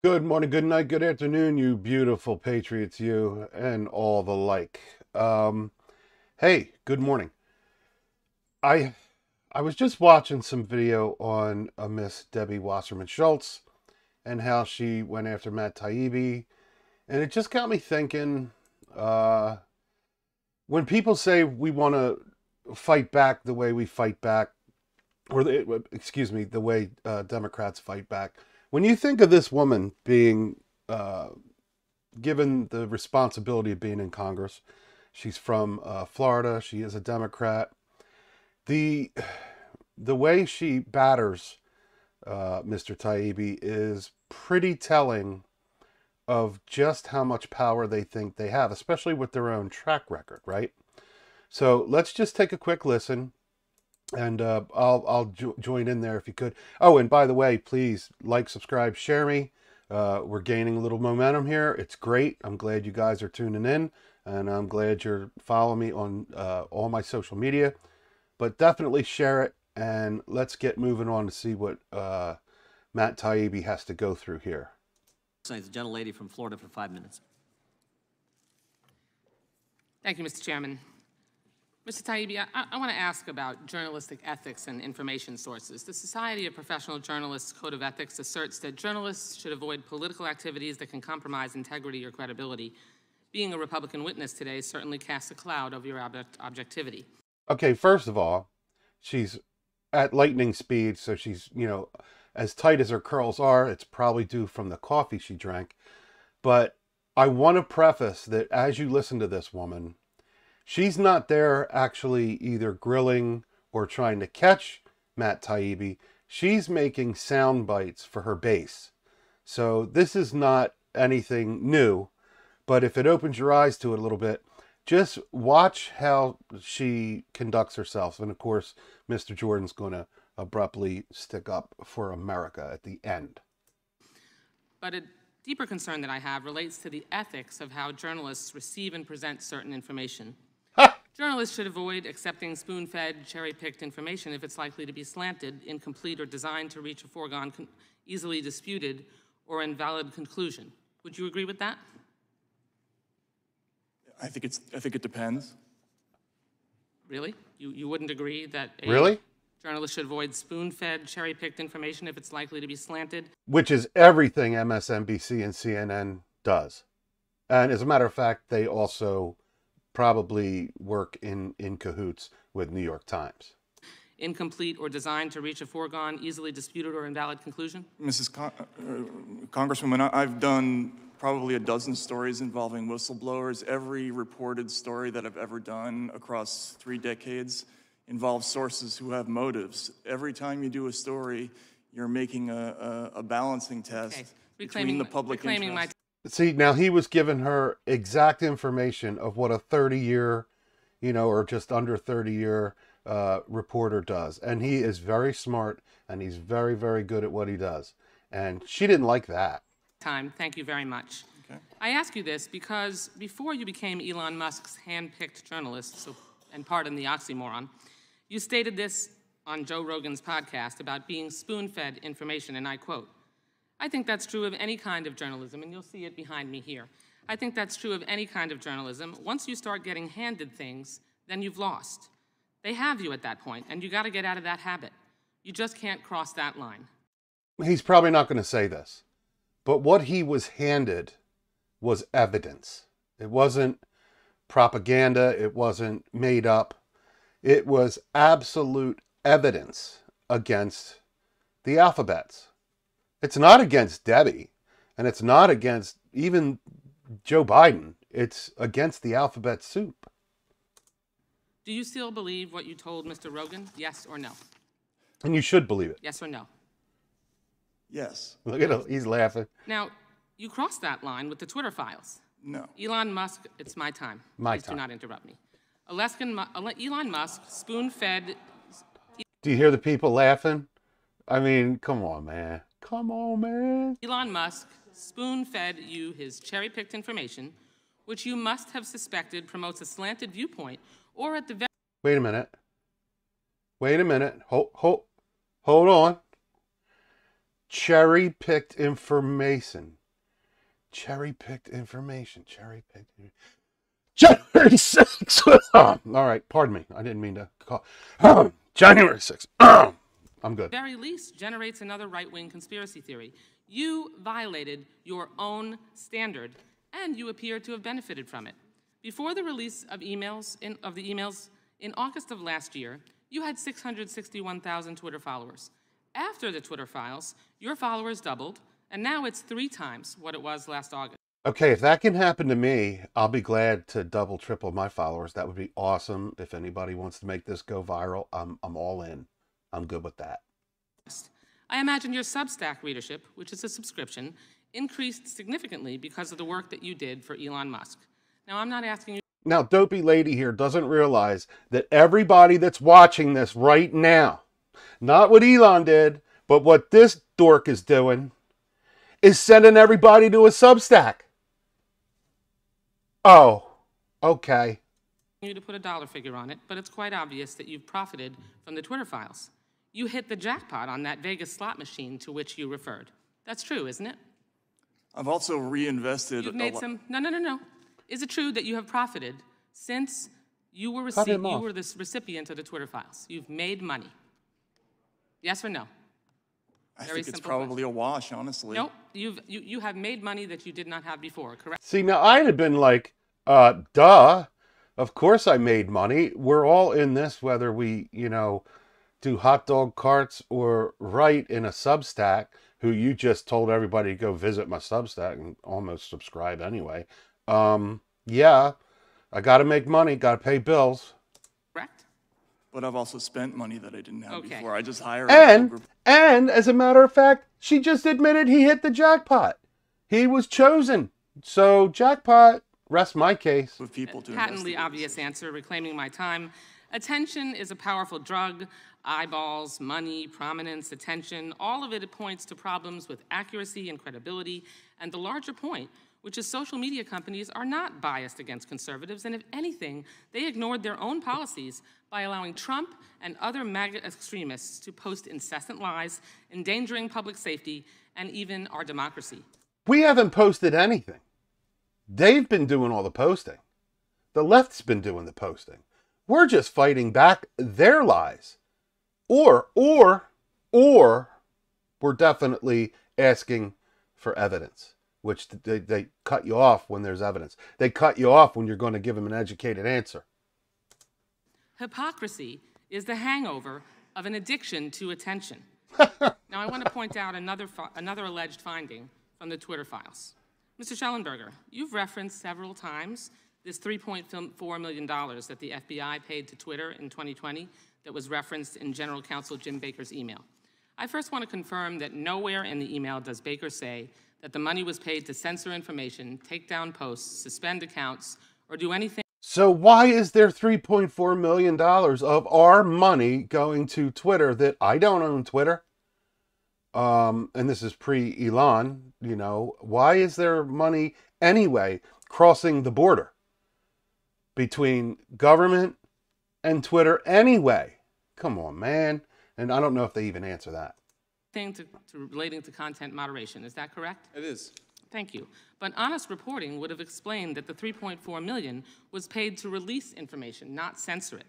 Good morning, good night, good afternoon, you beautiful patriots, you and all the like. Hey, good morning. I I was just watching some video on Miss Debbie Wasserman-Schults and how she went after Matt Taibbi, and it just got me thinking. Uh, when people say we want to fight back the way we fight back, excuse me, the way Democrats fight back. When you think of this woman being uh, given the responsibility of being in Congress. She's from Florida. She is a Democrat. The the way she batters Mr. Taibbi is pretty telling of just how much power they think they have, especially with their own track record, right? So let's just take a quick listen, and I'll join in there if you could. Oh, and by the way, please like, subscribe, share me. We're gaining a little momentum here. It's great. I'm glad you guys are tuning in, and I'm glad you're following me on all my social media. But definitely share it, and let's get moving on to see what Matt Taibbi has to go through here. The gentlelady from Florida for 5 minutes. Thank you, Mr. Chairman. Mr. Taibbi, I want to ask about journalistic ethics and information sources. The Society of Professional Journalists Code of Ethics asserts that journalists should avoid political activities that can compromise integrity or credibility. Being a Republican witness today certainly casts a cloud over your objectivity. Okay, first of all, she's at lightning speed, so she's, as tight as her curls are. It's probably due from the coffee she drank. But I want to preface that as you listen to this woman, she's not there actually either grilling or trying to catch Matt Taibbi. She's making sound bites for her base. So this is not anything new, but if it opens your eyes to it a little bit, just watch how she conducts herself. And of course, Mr. Jordan's going to abruptly stick up for America at the end. But a deeper concern that I have relates to the ethics of how journalists receive and present certain information. Journalists should avoid accepting spoon-fed, cherry-picked information if it's likely to be slanted, incomplete, or designed to reach a foregone, easily disputed, or invalid conclusion. Would you agree with that? I think it depends. Really? You wouldn't agree that Really? Journalists should avoid spoon-fed, cherry-picked information if it's likely to be slanted? Which is everything MSNBC and CNN does. And as a matter of fact, they also probably work in cahoots with New York Times. Incomplete or designed to reach a foregone, easily disputed, or invalid conclusion? Congresswoman, I've done probably a dozen stories involving whistleblowers. Every reported story that I've ever done across 3 decades involves sources who have motives. Every time you do a story, you're making a balancing test between the public interest. See, now he was giving her exact information of what a 30-year, or just under 30-year reporter does. And he is very smart, and he's very, very good at what he does. And she didn't like that. Thank you very much. Okay. I ask you this because before you became Elon Musk's hand-picked journalist, and pardon the oxymoron, you stated this on Joe Rogan's podcast about being spoon-fed information, and I quote, "I think that's true of any kind of journalism," and you'll see it behind me here. "I think that's true of any kind of journalism. Once you start getting handed things, then you've lost. They have you at that point, and you got to get out of that habit. You just can't cross that line." He's probably not going to say this, but what he was handed was evidence. It wasn't propaganda. It wasn't made up. It was absolute evidence against the alphabets. It's not against Debbie, and it's not against even Joe Biden. It's against the alphabet soup. Do you still believe what you told Mr. Rogan? Yes or no? And you should believe it. Yes or no? Yes. Look at him. He's laughing. Now, you crossed that line with the Twitter files. No. Elon Musk, it's my time. My Please time. do not interrupt me. Elon Musk spoon-fed... Do you hear the people laughing? I mean, come on, man. Come on, man. Elon Musk spoon-fed you his cherry-picked information, which you must have suspected promotes a slanted viewpoint, or at the very... Wait a minute. Wait a minute. Hold on. cherry-picked information. Cherry-picked information. Cherry-picked. January 6th. All right, pardon me. I didn't mean to call. January 6th. I'm good. Very least generates another right-wing conspiracy theory. You violated your own standard, and you appear to have benefited from it. Before the release of the emails in August of last year, you had 661,000 Twitter followers. After the Twitter files, your followers doubled, and now it's 3 times what it was last August. Okay, if that can happen to me, I'll be glad to double, triple my followers. That would be awesome. If anybody wants to make this go viral, I'm all in. I'm good with that. I imagine your Substack readership, which is a subscription, increased significantly because of the work that you did for Elon Musk. Now, I'm not asking you... Now, Dopey Lady here doesn't realize that everybody that's watching this right now, not what Elon did, but what this dork is doing, is sending everybody to a Substack. Oh, okay. ...you to put a dollar figure on it, but it's quite obvious that you've profited from the Twitter files. You hit the jackpot on that Vegas slot machine to which you referred. That's true, isn't it? I've also reinvested. You've made some... No. Is it true that you have profited since you were the recipient of the Twitter files? You've made money. Yes or no? I think it's probably a wash, honestly. No, you have made money that you did not have before, correct? See, now I'd have been like, duh. Of course I made money. We're all in this, whether we, do hot dog carts or write in a Substack, who you just told everybody to go visit my Substack and almost subscribe anyway. Yeah, I got to make money, got to pay bills. Correct? But I've also spent money that I didn't have Okay. before. I just hired And as a matter of fact, she just admitted he hit the jackpot. He was chosen. So jackpot, rest my case. with people to Patently investigate. obvious answer, reclaiming my time. Attention is a powerful drug. Eyeballs, money, prominence, attention, all of it points to problems with accuracy and credibility. And the larger point, which is social media companies are not biased against conservatives, and if anything, they ignored their own policies by allowing Trump and other MAGA extremists to post incessant lies, endangering public safety and even our democracy. We haven't posted anything. They've been doing all the posting. The left's been doing the posting. We're just fighting back their lies. Or we're definitely asking for evidence, which they cut you off when there's evidence. They cut you off when you're going to give them an educated answer. Hypocrisy is the hangover of an addiction to attention. Now, I want to point out another alleged finding from the Twitter files. Mr. Schellenberger, you've referenced several times this $3.4 million that the FBI paid to Twitter in 2020 that was referenced in General Counsel Jim Baker's email. I first want to confirm that nowhere in the email does Baker say that the money was paid to censor information, take down posts, suspend accounts, or do anything. So why is there $3.4 million of our money going to Twitter that I don't own Twitter? And this is pre-Elon, Why is there money anyway crossing the border between government and Twitter anyway? Come on, man. And I don't know if they even answer that. Relating to content moderation, is that correct? It is. Thank you. But honest reporting would have explained that the $3.4 million was paid to release information, not censor it.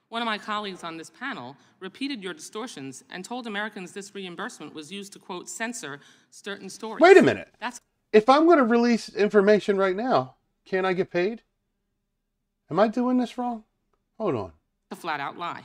One of my colleagues on this panel repeated your distortions and told Americans this reimbursement was used to, quote, censor certain stories. Wait a minute. That's If I'm going to release information right now, can't I get paid? Am I doing this wrong? Hold on. a flat-out lie.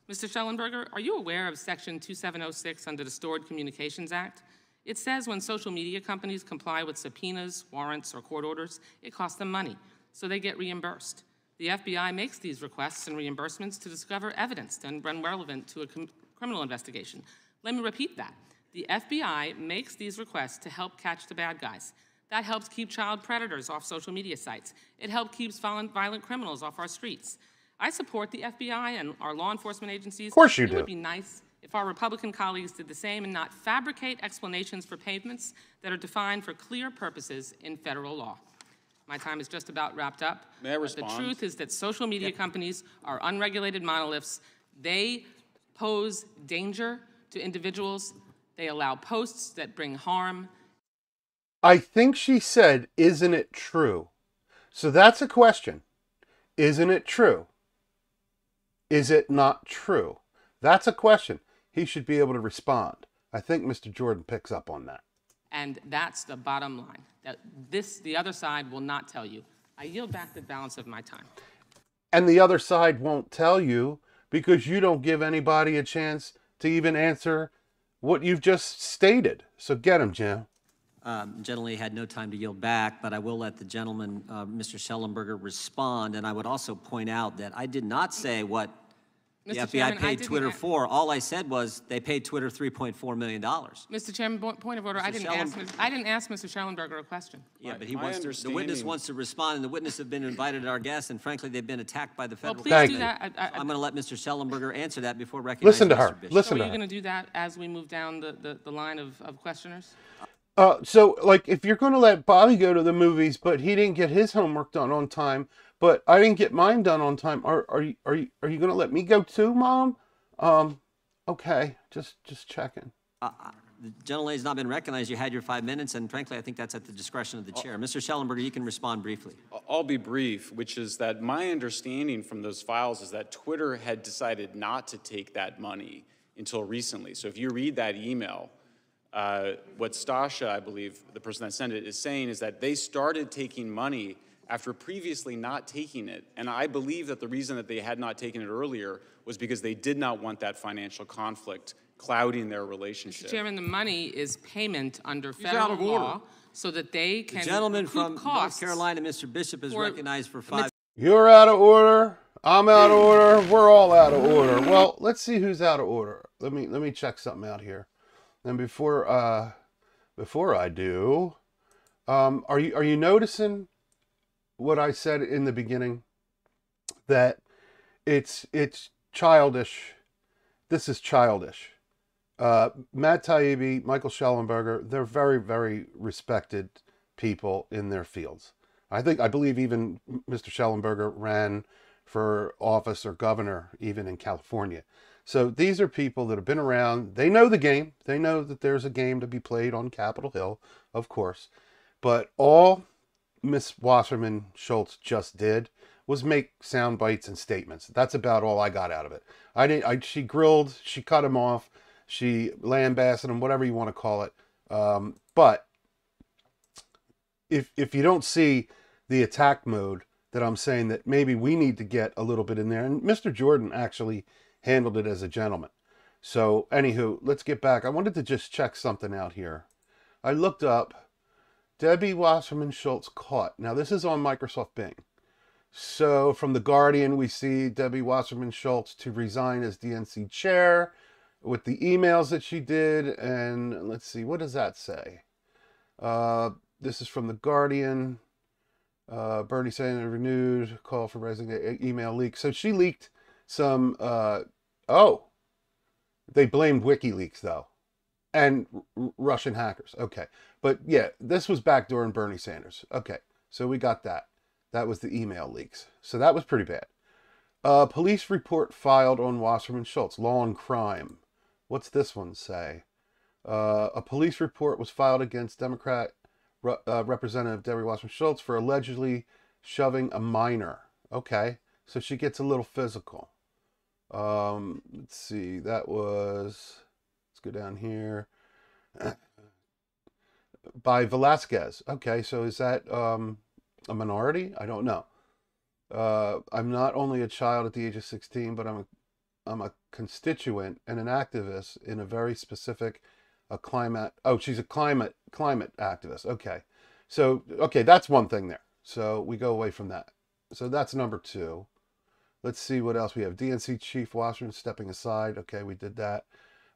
Mr. Schellenberger, are you aware of Section 2706 under the Stored Communications Act? It says when social media companies comply with subpoenas, warrants, or court orders, it costs them money, so they get reimbursed. The FBI makes these requests and reimbursements to discover evidence and run relevant to a criminal investigation. Let me repeat that. The FBI makes these requests to help catch the bad guys. That helps keep child predators off social media sites. It helps keep violent criminals off our streets. I support the FBI and our law enforcement agencies. Of course you do. It would be nice if our Republican colleagues did the same and not fabricate explanations for payments that are defined for clear purposes in federal law. My time is just about wrapped up. May I respond? The truth is that social media companies are unregulated monoliths. They pose danger to individuals They allow posts that bring harm. I think she said, isn't it true? So that's a question. Isn't it true? Is it not true? That's a question. He should be able to respond. I think Mr. Jordan picks up on that. And that's the bottom line. That the other side will not tell you. I yield back the balance of my time. And the other side won't tell you because you don't give anybody a chance to even answer what you've just stated. So get him, Jim. Gentleman had no time to yield back, but I will let the gentleman, Mr. Schellenberger, respond. And I would also point out that I did not say what the Mr. FBI Chairman, paid Twitter for. All I said was they paid Twitter $3.4 million. Mr. Chairman, point of order. I didn't ask Mr. Schellenberger a question. Yeah, but the witness wants to respond, and the witness have been invited our guests, and frankly, they've been attacked by the federal Well, please Thank do you. that. I'm going to let Mr. Schellenberger answer that before recognizing Listen to Mr. her. Bishop. Listen So to are you her. going to do that as we move down the line of questioners? So, like, if you're going to let Bobby go to the movies, but he didn't get his homework done on time, but I didn't get mine done on time, are you going to let me go too, Mom? Okay, just checking. The gentlelady's not been recognized. You had your 5 minutes, and frankly, I think that's at the discretion of the chair. Mr. Schellenberger, you can respond briefly. I'll be brief, which is that my understanding from those files is that Twitter had decided not to take that money until recently. So if you read that email, what Stasha, I believe, the person that sent it, is saying is that they started taking money after previously not taking it. And I believe that the reason that they had not taken it earlier was because they did not want that financial conflict clouding their relationship. Mr. Chairman, the money is payment under federal law so that they can The gentleman from recoup North costs. Carolina, Mr. Bishop, is for- recognized for 5 You're out of order. I'm out of order. We're all out of order. Well, let's see who's out of order. Let me check something out here. And before I do, are you noticing what I said in the beginning? That it's childish. This is childish. Matt Taibbi, Michael Schellenberger, they're very, very respected people in their fields. I believe even Mr. Schellenberger ran for office or governor even in California. So these are people that have been around. They know the game. They know that there's a game to be played on Capitol Hill, of course. But all Miss Wasserman-Schults just did was make sound bites and statements. That's about all I got out of it. She grilled, she cut him off, she lambasted him, whatever you want to call it. But if you don't see the attack mode that I'm saying, that maybe we need to get a little bit in there. And Mr. Jordan actually handled it as a gentleman. So anywho, let's get back. I wanted to just check something out here. I looked up Debbie Wasserman-Schults caught. Now this is on Microsoft Bing. So from The Guardian, we see Debbie Wasserman-Schults to resign as DNC chair with the emails that she did. And let's see, what does that say? This is from The Guardian. Bernie Sanders renewed call for resignation, email leak. So she leaked some, they blamed WikiLeaks though. And Russian hackers. Okay. But yeah, this was back during Bernie Sanders. Okay. So we got that. That was the email leaks. So that was pretty bad. Police report filed on Wasserman-Schults. Law and crime. What's this one say? A police report was filed against Democrat Representative Debbie Wasserman-Schults for allegedly shoving a minor. Okay. So she gets a little physical. Let's see. That was... Let's go down here. By Velasquez. Okay, so is that a minority? I don't know. I'm not only a child at the age of 16, but I'm a constituent and an activist in a very specific climate. Oh, she's a climate activist. Okay, so okay, that's one thing there. So we go away from that. So that's number 2. Let's see what else we have. DNC Chief Wasserman stepping aside. Okay, we did that.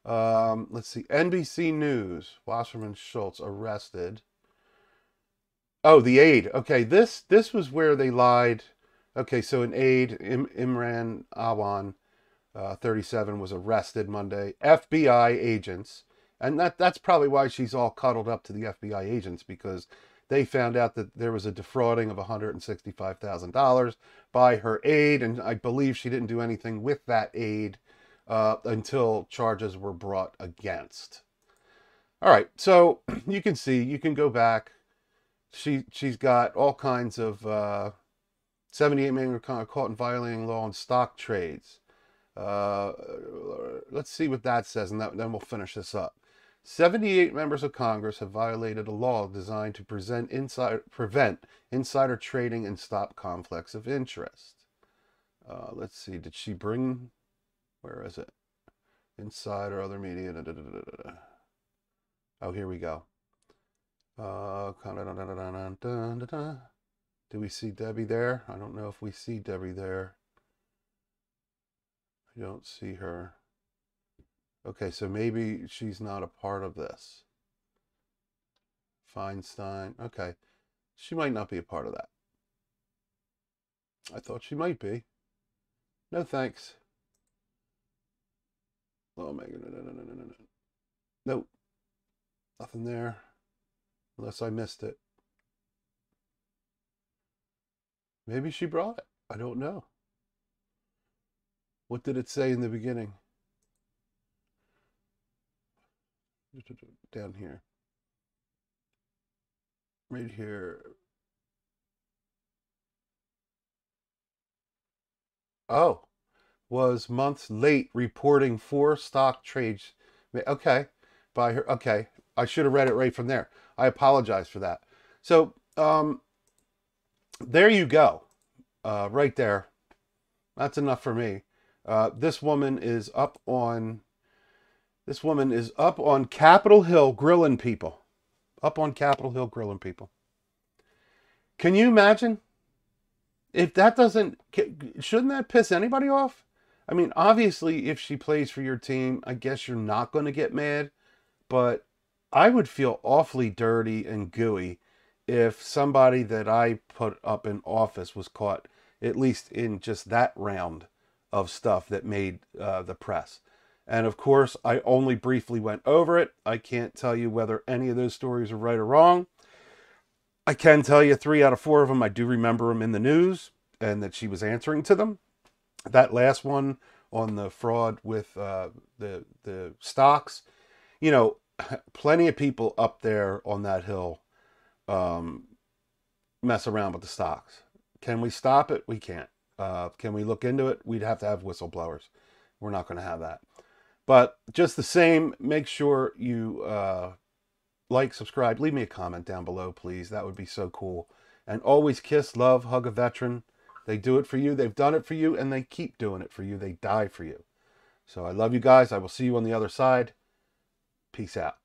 Let's see. NBC News. Wasserman-Schults arrested. Oh, the aide. Okay, this was where they lied. Okay, so an aide, Imran Awan, 37, was arrested Monday. FBI agents. And that's probably why she's all cuddled up to the FBI agents, because they found out that there was a defrauding of $165,000 by her aide. And I believe she didn't do anything with that aide until charges were brought against. All right, so you can see, you can go back. She's got all kinds of 78 men were caught in violating law on stock trades. Let's see what that says, and then we'll finish this up. 78 members of Congress have violated a law designed to prevent insider trading and stop conflicts of interest. Let's see, did she bring, where is it? Insider, other media, Oh, here we go. Do we see Debbie there? I don't know if we see Debbie there. I don't see her. Okay, so maybe she's not a part of this. Feinstein. Okay. She might not be a part of that. I thought she might be. No thanks. Oh my god. No. Nope. Nothing there. Unless I missed it. Maybe she brought it. I don't know. What did it say in the beginning? Down here. Right here. Oh, was months late reporting 4 stock trades. Okay, by her. Okay, I should have read it right from there. I apologize for that. So, there you go. Right there. That's enough for me. This woman is up on Capitol Hill grilling people. Up on Capitol Hill grilling people. Can you imagine? If that doesn't, shouldn't that piss anybody off? I mean, obviously, if she plays for your team, I guess you're not going to get mad. But I would feel awfully dirty and gooey if somebody that I put up in office was caught, at least in just that round of stuff that made the press. And of course, I only briefly went over it. I can't tell you whether any of those stories are right or wrong. I can tell you 3 out of 4 of them, I do remember them in the news and that she was answering to them. That last one on the fraud with the stocks, you know, plenty of people up there on that hill mess around with the stocks. Can we stop it? We can't. Can we look into it? We'd have to have whistleblowers. We're not going to have that. But just the same, make sure you like, subscribe, leave me a comment down below, please. That would be so cool. And always kiss, love, hug a veteran. They do it for you. They've done it for you, and they keep doing it for you. They die for you. So I love you guys. I will see you on the other side. Peace out.